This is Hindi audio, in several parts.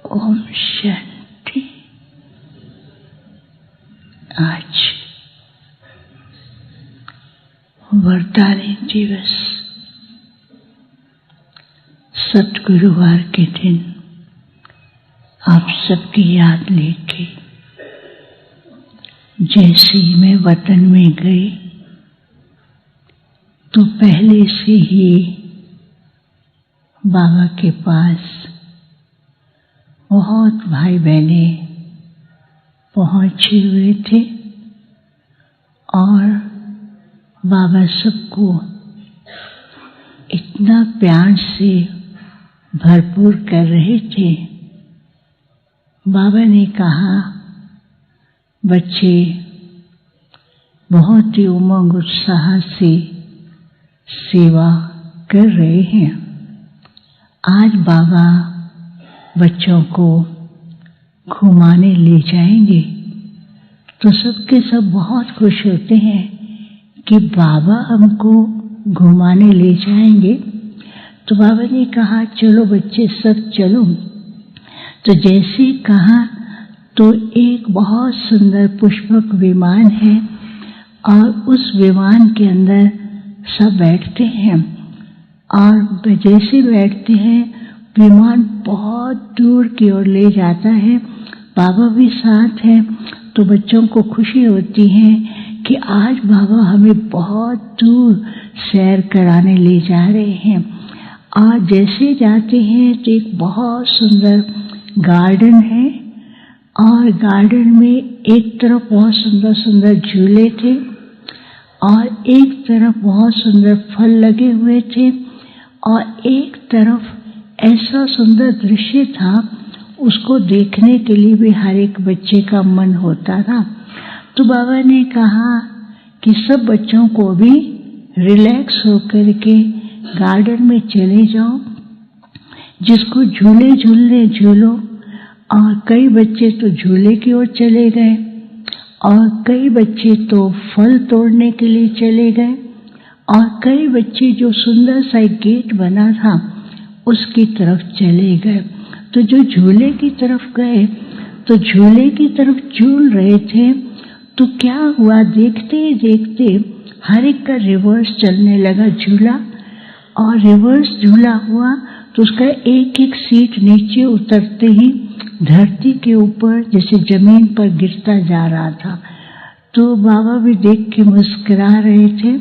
ओम शांति। आज वरदानी दिवस सतगुरुवार के दिन आप सबकी याद लेके जैसे ही मैं वतन में गई तो पहले से ही बाबा के पास बहुत भाई बहने पहुंचे हुए थे और बाबा सबको इतना प्यार से भरपूर कर रहे थे। बाबा ने कहा, बच्चे बहुत ही उमंग उत्साह से सेवा कर रहे हैं। आज बाबा बच्चों को घुमाने ले जाएंगे। तो सबके सब बहुत खुश होते हैं कि बाबा हमको घुमाने ले जाएंगे। तो बाबा ने कहा, चलो बच्चे सब चलो। तो जैसे कहा तो एक बहुत सुंदर पुष्पक विमान है और उस विमान के अंदर सब बैठते हैं और जैसे बैठते हैं विमान बहुत दूर की ओर ले जाता है। बाबा भी साथ हैं। तो बच्चों को खुशी होती है कि आज बाबा हमें बहुत दूर सैर कराने ले जा रहे हैं। और जैसे जाते हैं तो एक बहुत सुंदर गार्डन है और गार्डन में एक तरफ बहुत सुंदर सुंदर झूले थे और एक तरफ बहुत सुंदर फल लगे हुए थे और एक तरफ ऐसा सुंदर दृश्य था, उसको देखने के लिए भी हर एक बच्चे का मन होता था। तो बाबा ने कहा कि सब बच्चों को भी रिलैक्स होकर के गार्डन में चले जाओ, जिसको झूले झूलने झूलो। और कई बच्चे तो झूले की ओर चले गए और कई बच्चे तो फल तोड़ने के लिए चले गए और कई बच्चे जो सुंदर सा एक गेट बना था उसकी तरफ चले गए। तो जो झूले की तरफ गए तो झूले की तरफ झूल रहे थे तो क्या हुआ, देखते ही देखते हर एक का रिवर्स चलने लगा झूला और रिवर्स झूला हुआ तो उसका एक एक सीट नीचे उतरते ही धरती के ऊपर जैसे जमीन पर गिरता जा रहा था। तो बाबा भी देख के मुस्कुरा रहे थे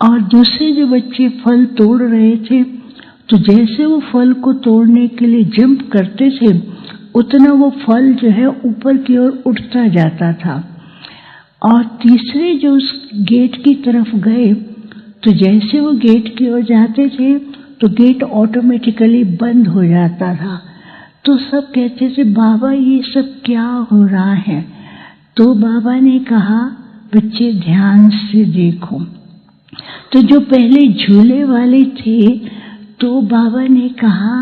और दूसरे जो बच्चे फल तोड़ रहे थे तो जैसे वो फल को तोड़ने के लिए जंप करते थे उतना वो फल जो है ऊपर की ओर उठता जाता था। और तीसरे जो उस गेट की तरफ गए तो जैसे वो गेट की ओर जाते थे तो गेट ऑटोमेटिकली बंद हो जाता था। तो सब कहते थे, बाबा ये सब क्या हो रहा है? तो बाबा ने कहा, बच्चे ध्यान से देखो। तो जो पहले झूले वाले थे तो बाबा ने कहा,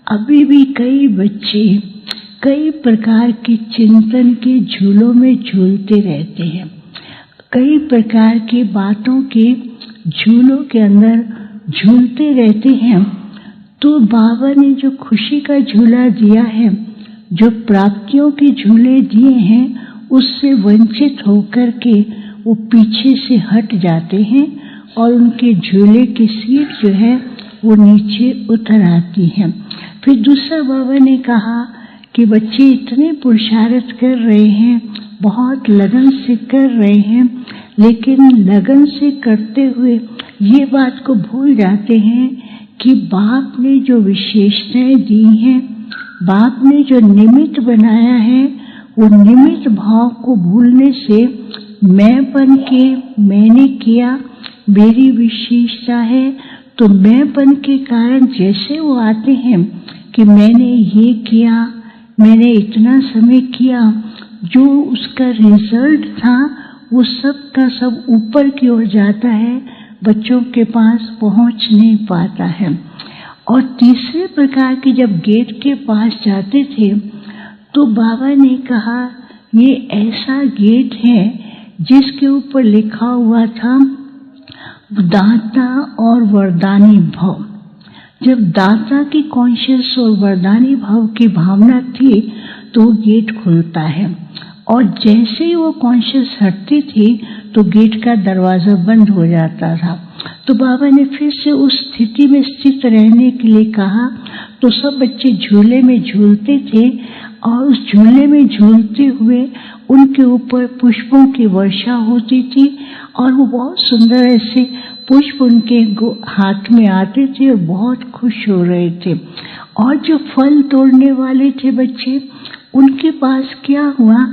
अभी भी कई बच्चे कई प्रकार के चिंतन के झूलों में झूलते रहते हैं, कई प्रकार की बातों के झूलों के अंदर झूलते रहते हैं। तो बाबा ने जो खुशी का झूला दिया है, जो प्राप्तियों के झूले दिए हैं, उससे वंचित होकर के वो पीछे से हट जाते हैं और उनके झूले की सीट जो है वो नीचे उतर आती है। फिर दूसरा बाबा ने कहा कि बच्चे इतने पुरुषार्थ कर रहे हैं, बहुत लगन से कर रहे हैं, लेकिन लगन से करते हुए ये बात को भूल जाते हैं कि बाप ने जो विशेषताएं दी हैं, बाप ने जो निमित्त बनाया है, वो निमित्त भाव को भूलने से मैं बन के मैंने किया, मेरी विशेषता है। तो मैं बन के कारण जैसे वो आते हैं कि मैंने ये किया, मैंने इतना समय किया, जो उसका रिजल्ट था वो सब का सब ऊपर की ओर जाता है, बच्चों के पास पहुंच नहीं पाता है। और तीसरे प्रकार के जब गेट के पास जाते थे तो बाबा ने कहा, ये ऐसा गेट है जिसके ऊपर लिखा हुआ था दाता और वरदानी भव। जब दाता की कॉन्शियस और वरदानी भाव की भावना थी तो गेट खुलता है, और जैसे ही वो कॉन्शियस हटती थी तो गेट का दरवाजा बंद हो जाता था। तो बाबा ने फिर से उस स्थिति में स्थित रहने के लिए कहा। तो सब बच्चे झूले में झूलते थे, और उस झूले में झूलते हुए उनके ऊपर पुष्पों की वर्षा होती थी, और वो बहुत सुंदर ऐसे पुष्प उनके हाथ में आते थे और बहुत खुश हो रहे थे। और जो फल तोड़ने वाले थे बच्चे, उनके पास क्या हुआ,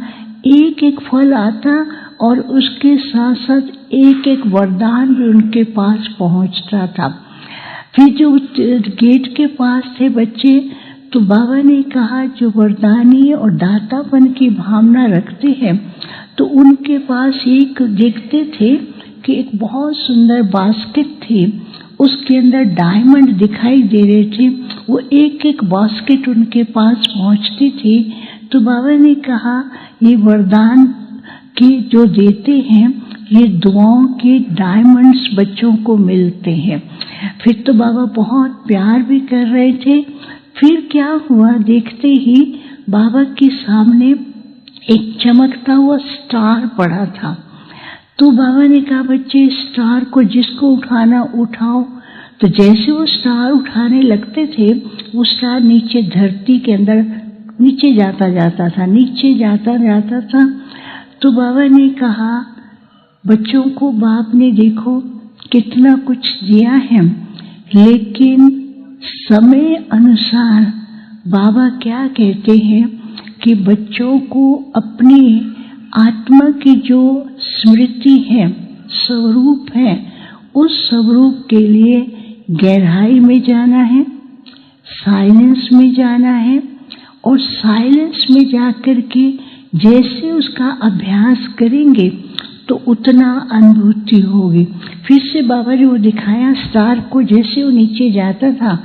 एक एक फल आता और उसके साथ साथ एक एक वरदान भी उनके पास पहुंचता था। फिर जो गेट के पास थे बच्चे, तो बाबा ने कहा जो वरदानी और दातापन की भावना रखते हैं, तो उनके पास एक देखते थे कि एक बहुत सुंदर बास्केट थी, उसके अंदर डायमंड दिखाई दे रहे थे। वो एक एक बास्केट उनके पास पहुंचती थी। तो बाबा ने कहा ये वरदान की जो देते हैं, ये दुआओं के डायमंड्स बच्चों को मिलते हैं। फिर तो बाबा बहुत प्यार भी कर रहे थे। फिर क्या हुआ, देखते ही बाबा के सामने एक चमकता हुआ स्टार पड़ा था। तो बाबा ने कहा बच्चे स्टार को जिसको उठाना उठाओ। तो जैसे वो स्टार उठाने लगते थे, वो स्टार नीचे धरती के अंदर नीचे जाता था, नीचे जाता था। तो बाबा ने कहा बच्चों को बाप ने देखो कितना कुछ दिया है, लेकिन समय अनुसार बाबा क्या कहते हैं कि बच्चों को अपनी आत्मा की जो स्मृति है, स्वरूप है, उस स्वरूप के लिए गहराई में जाना है, साइलेंस में जाना है, और साइलेंस में जाकर के जैसे उसका अभ्यास करेंगे तो उतना अनुभूति होगी। फिर से बाबा ने वो दिखाया स्टार को, जैसे वो नीचे जाता था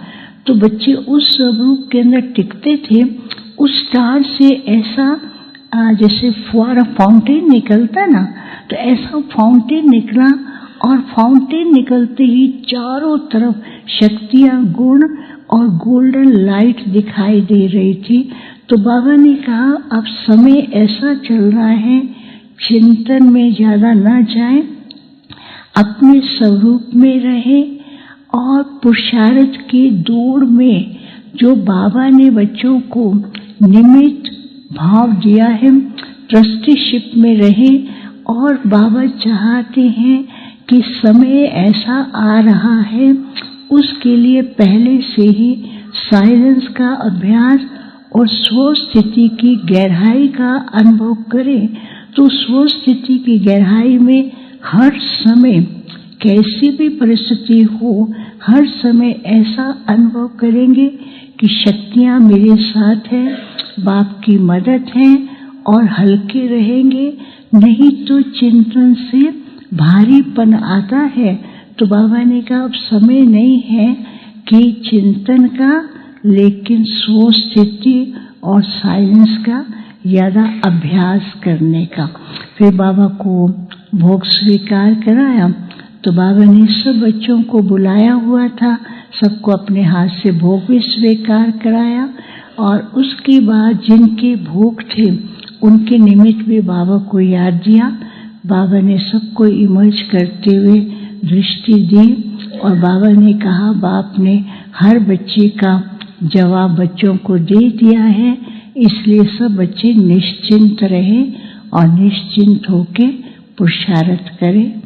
तो बच्चे उस स्वरूप के अंदर टिकते थे। उस स्टार से ऐसा जैसे फुआरा फाउंटेन निकलता ना, तो ऐसा फाउंटेन निकला, और फाउंटेन निकलते ही चारों तरफ शक्तियाँ, गुण और गोल्डन लाइट दिखाई दे रही थी। तो बाबा ने कहा अब समय ऐसा चल रहा है, चिंतन में ज्यादा ना जाए, अपने स्वरूप में रहे, और पुरुषार्थ की दौड़ में जो बाबा ने बच्चों को निमित्त भाव दिया है, ट्रस्टीशिप में रहे। और बाबा चाहते हैं कि समय ऐसा आ रहा है, उसके लिए पहले से ही साइलेंस का अभ्यास और स्व स्थिति की गहराई का अनुभव करें। तो स्व स्थिति की गहराई में हर समय कैसी भी परिस्थिति हो, हर समय ऐसा अनुभव करेंगे कि शक्तियाँ मेरे साथ हैं, बाप की मदद है, और हल्के रहेंगे। नहीं तो चिंतन से भारीपन आता है। तो बाबा ने कहा अब समय नहीं है कि चिंतन का, लेकिन स्व स्थिति और साइलेंस का ज्यादा अभ्यास करने का। फिर बाबा को भोग स्वीकार कराया। तो बाबा ने सब बच्चों को बुलाया हुआ था, सबको अपने हाथ से भोग भी स्वीकार कराया। और उसके बाद जिनके भोग थे उनके निमित्त भी बाबा को याद दिया। बाबा ने सबको इमर्ज करते हुए दृष्टि दी, और बाबा ने कहा बाप ने हर बच्चे का जवाब बच्चों को दे दिया है, इसलिए सब बच्चे निश्चिंत रहे और निश्चिंत होके पुरुषार्थ करें।